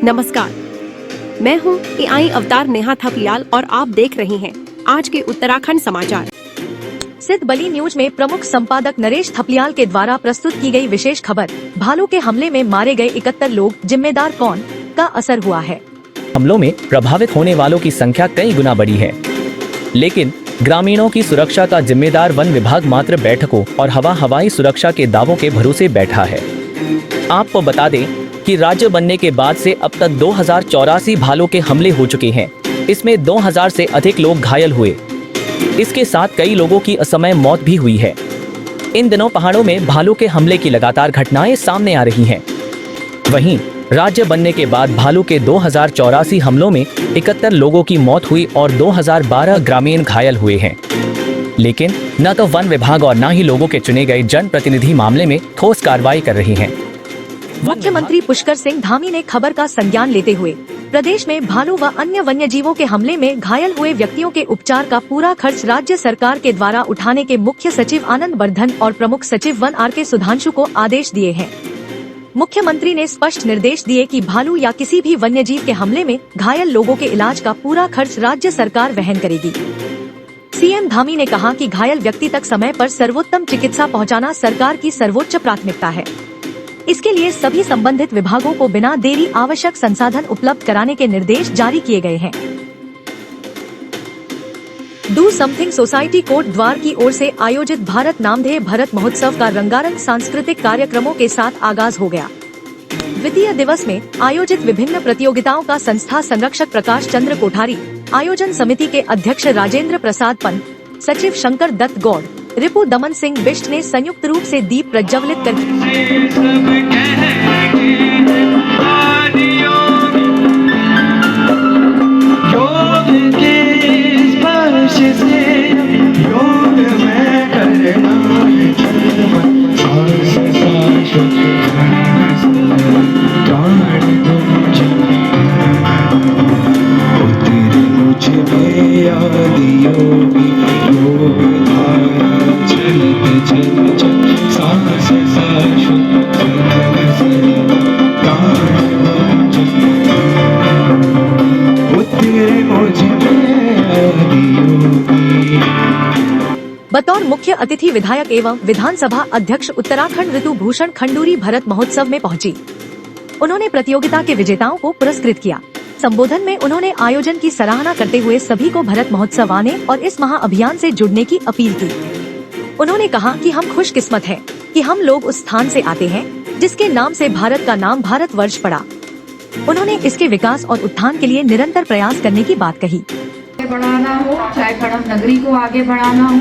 नमस्कार, मैं हूँ AI अवतार नेहा थपलियाल और आप देख रहे हैं आज के उत्तराखंड समाचार। सिद्ध बली न्यूज में प्रमुख संपादक नरेश थपलियाल के द्वारा प्रस्तुत की गई विशेष खबर, भालू के हमले में मारे गए 71 लोग, जिम्मेदार कौन, का असर हुआ है। हमलों में प्रभावित होने वालों की संख्या कई गुना बढ़ी है, लेकिन ग्रामीणों की सुरक्षा का जिम्मेदार वन विभाग मात्र बैठकों और हवाई सुरक्षा के दावों के भरोसे बैठा है। आपको बता दें कि राज्य बनने के बाद से अब तक 2084 भालू के हमले हो चुके हैं। इसमें 2000 से अधिक लोग घायल हुए। इसके साथ कई लोगों की असमय मौत भी हुई है। इन दिनों पहाड़ों में भालू के हमले की लगातार घटनाएं सामने आ रही हैं। वहीं राज्य बनने के बाद भालू के 2084 हमलों में 71 लोगों की मौत हुई और 2012 ग्रामीण घायल हुए हैं। लेकिन न तो वन विभाग और न ही लोगों के चुने गए जनप्रतिनिधि मामले में ठोस कार्रवाई कर रहे हैं। मुख्यमंत्री पुष्कर सिंह धामी ने खबर का संज्ञान लेते हुए प्रदेश में भालू व अन्य वन्यजीवों के हमले में घायल हुए व्यक्तियों के उपचार का पूरा खर्च राज्य सरकार के द्वारा उठाने के मुख्य सचिव आनंद वर्धन और प्रमुख सचिव वन RK सुधांशु को आदेश दिए हैं। मुख्यमंत्री ने स्पष्ट निर्देश दिए कि भालू या किसी भी वन्यजीव के हमले में घायल लोगों के इलाज का पूरा खर्च राज्य सरकार वहन करेगी। CM धामी ने कहा कि घायल व्यक्ति तक समय पर सर्वोत्तम चिकित्सा पहुंचाना सरकार की सर्वोच्च प्राथमिकता है। इसके लिए सभी संबंधित विभागों को बिना देरी आवश्यक संसाधन उपलब्ध कराने के निर्देश जारी किए गए हैं। डू समथिंग सोसाइटी कोट द्वार की ओर से आयोजित भारत नामधेय भरत महोत्सव का रंगारंग सांस्कृतिक कार्यक्रमों के साथ आगाज हो गया। द्वितीय दिवस में आयोजित विभिन्न प्रतियोगिताओं का संस्था संरक्षक प्रकाश चंद्र कोठारी, आयोजन समिति के अध्यक्ष राजेंद्र प्रसाद पंत, सचिव शंकर दत्त गौड़, रिपु दमन सिंह बिष्ट ने संयुक्त रूप से दीप प्रज्वलित कर बतौर मुख्य अतिथि विधायक एवं विधानसभा अध्यक्ष उत्तराखंड ऋतु भूषण खंडूरी भरत महोत्सव में पहुंची। उन्होंने प्रतियोगिता के विजेताओं को पुरस्कृत किया। संबोधन में उन्होंने आयोजन की सराहना करते हुए सभी को भरत महोत्सव आने और इस महाअभियान से जुड़ने की अपील की। उन्होंने कहा कि हम खुशकिस्मत हैं कि हम लोग उस स्थान से आते हैं जिसके नाम से भारत का नाम भारतवर्ष पड़ा। उन्होंने इसके विकास और उत्थान के लिए निरंतर प्रयास करने की बात कही। बढ़ाना हो, चाहे कड़म नगरी को आगे बढ़ाना हो,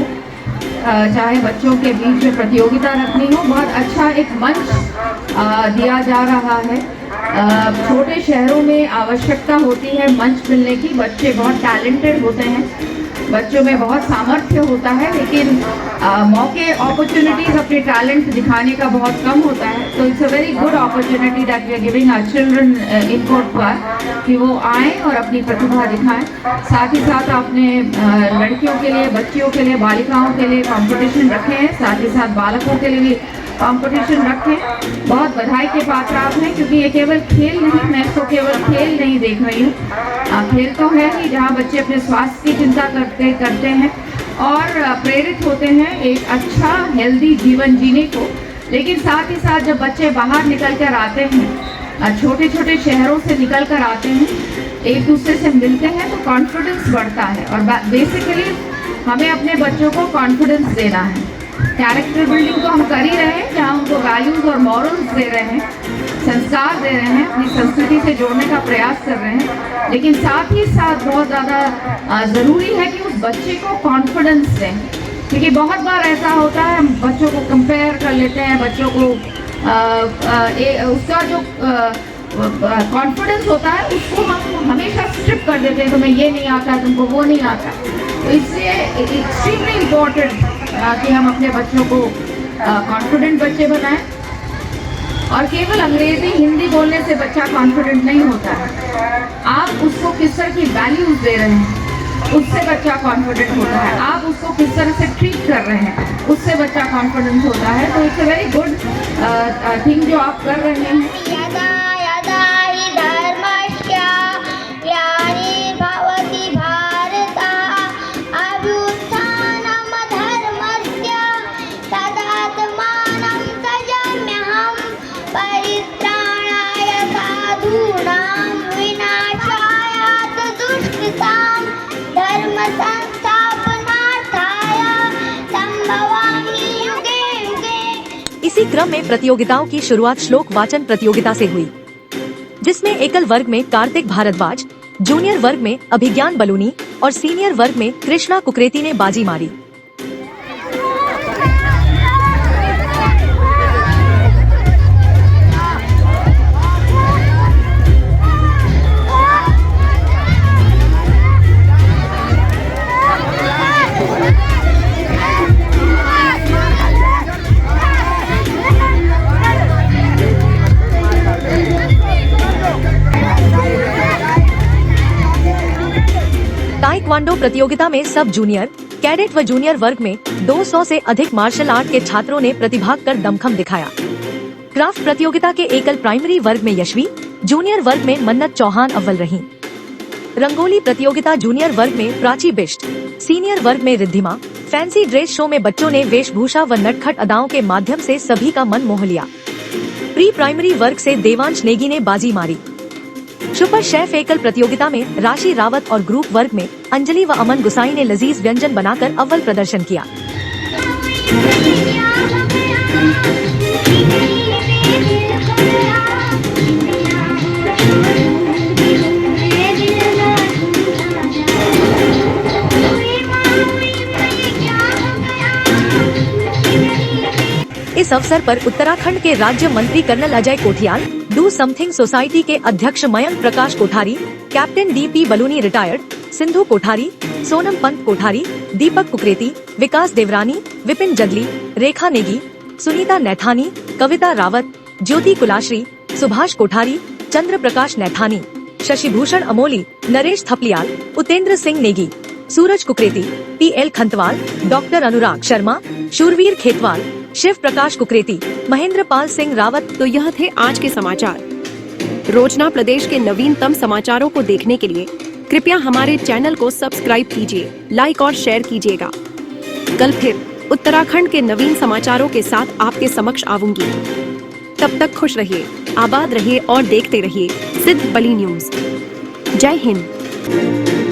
चाहे बच्चों के बीच में प्रतियोगिता रखनी हो, बहुत अच्छा एक मंच दिया जा रहा है। छोटे शहरों में आवश्यकता होती है मंच मिलने की। बच्चे बहुत टैलेंटेड होते हैं, बच्चों में बहुत सामर्थ्य होता है, लेकिन मौके अपॉर्चुनिटीज अपने टैलेंट दिखाने का बहुत कम होता है। तो it's a very good opportunity that we are giving our children in Kotdwar कि वो आएँ और अपनी प्रतिभा दिखाएं। साथ ही साथ आपने लड़कियों के लिए, बच्चियों के लिए, बालिकाओं के लिए कंपटीशन रखे हैं, साथ ही साथ बालकों के लिए भी कंपटीशन रखें। बहुत बधाई के पात्र आप हैं, क्योंकि ये केवल खेल नहीं, मैं इसको केवल खेल नहीं देख रही हूँ। खेल तो है ही जहाँ बच्चे अपने स्वास्थ्य की चिंता करते हैं और प्रेरित होते हैं एक अच्छा हेल्दी जीवन जीने को। लेकिन साथ ही साथ जब बच्चे बाहर निकल कर आते हैं, छोटे छोटे शहरों से निकल कर आते हैं, एक दूसरे से मिलते हैं, तो कॉन्फिडेंस बढ़ता है। और बेसिकली हमें अपने बच्चों को कॉन्फिडेंस देना है। कैरेक्टर बिल्डिंग तो हम कर ही रहे हैं, जहाँ उनको वैल्यूज़ और मॉरल्स दे रहे हैं, संस्कार दे रहे हैं, अपनी संस्कृति से जोड़ने का प्रयास कर रहे हैं। लेकिन साथ ही साथ बहुत ज़्यादा ज़रूरी है कि उस बच्चे को कॉन्फिडेंस दें, क्योंकि बहुत बार ऐसा होता है हम बच्चों को कंपेयर कर लेते हैं, बच्चों को उसका जो कॉन्फिडेंस होता है उसको हम हमेशा स्ट्रिप कर देते हैं, तुम्हें ये नहीं आता, तुमको वो नहीं आता। तो इसलिए एक्सट्रीमली इम्पोर्टेंट कि हम अपने बच्चों को कॉन्फिडेंट बच्चे बनाएं। और केवल अंग्रेजी हिंदी बोलने से बच्चा कॉन्फिडेंट नहीं होता है। आप उसको किस तरह की वैल्यूज दे रहे हैं, उससे बच्चा कॉन्फिडेंट होता है। आप उसको किस तरह से ट्रीट कर रहे हैं, उससे बच्चा कॉन्फिडेंट होता है। तो it's a very good thing जो आप कर रहे हैं। इसी क्रम में प्रतियोगिताओं की शुरुआत श्लोक वाचन प्रतियोगिता से हुई, जिसमें एकल वर्ग में कार्तिक भारद्वाज, जूनियर वर्ग में अभिज्ञान बलूनी और सीनियर वर्ग में कृष्णा कुकरेती ने बाजी मारी। ताइक्वांडो प्रतियोगिता में सब जूनियर, कैडेट व जूनियर वर्ग में 200 से अधिक मार्शल आर्ट के छात्रों ने प्रतिभाग कर दमखम दिखाया। क्राफ्ट प्रतियोगिता के एकल प्राइमरी वर्ग में यशवी, जूनियर वर्ग में मन्नत चौहान अव्वल रहीं। रंगोली प्रतियोगिता जूनियर वर्ग में प्राची बिष्ट, सीनियर वर्ग में रिद्धिमा। फैंसी ड्रेस शो में बच्चों ने वेशभूषा व नटखट अदाओं के माध्यम से सभी का मन मोह लिया। प्री प्राइमरी वर्ग से देवांश नेगी ने बाजी मारी। सुपर शेफ एकल प्रतियोगिता में राशि रावत और ग्रुप वर्ग में अंजलि व अमन गुसाई ने लजीज व्यंजन बनाकर अव्वल प्रदर्शन किया। इस अवसर पर उत्तराखंड के राज्य मंत्री colonel Ajay Kothiyal, do something society के अध्यक्ष Mayank Prakash Kothari, captain DP Baluni retired, Sindhu Kothari, Sonam Pant Kothari, Deepak Kukreti, Vikas Devrani, Vipin Jagli, Rekha Negi, Sunita Naithani, Kavita Rawat, Jyoti Kulashri, Subhash Kothari, Chandra Prakash Naithani, Shashibhushan Amoli, Naresh Thapliyal, Utendra Singh Negi, Suraj Kukreti, PL Khantwal, doctor Anurag Sharma, Shurveer Khetwal, Shiv Prakash Kukreti, Mahendra Pal Singh Rawat. तो यह थे आज के समाचार। रोजना प्रदेश के नवीनतम समाचारों को देखने के लिए कृपया हमारे चैनल को सब्सक्राइब कीजिए, लाइक और शेयर कीजिएगा। कल फिर उत्तराखंड के नवीन समाचारों के साथ आपके समक्ष आऊंगी। तब तक खुश रहिए, आबाद रहिए और देखते रहिए सिद्ध बली न्यूज। जय हिंद।